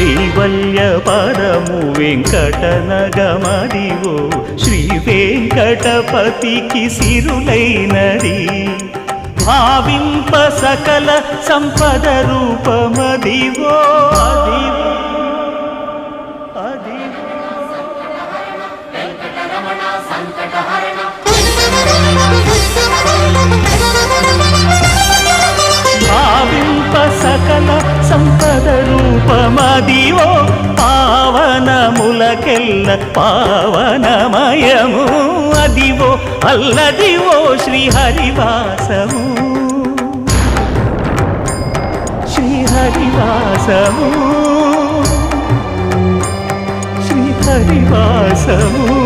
కైవల్య పరము వెంకటనగమదివో శ్రీ వెంకటపతికి సిరులైనది భావింప సకల సంపద రూపమదివో అదివో భావింప సకల సంపద రూపమదివో పావనములకెల్ల పావనమయము అదివో అల్లదివో శ్రీహరివాసము శ్రీహరివాసము శ్రీహరివాసము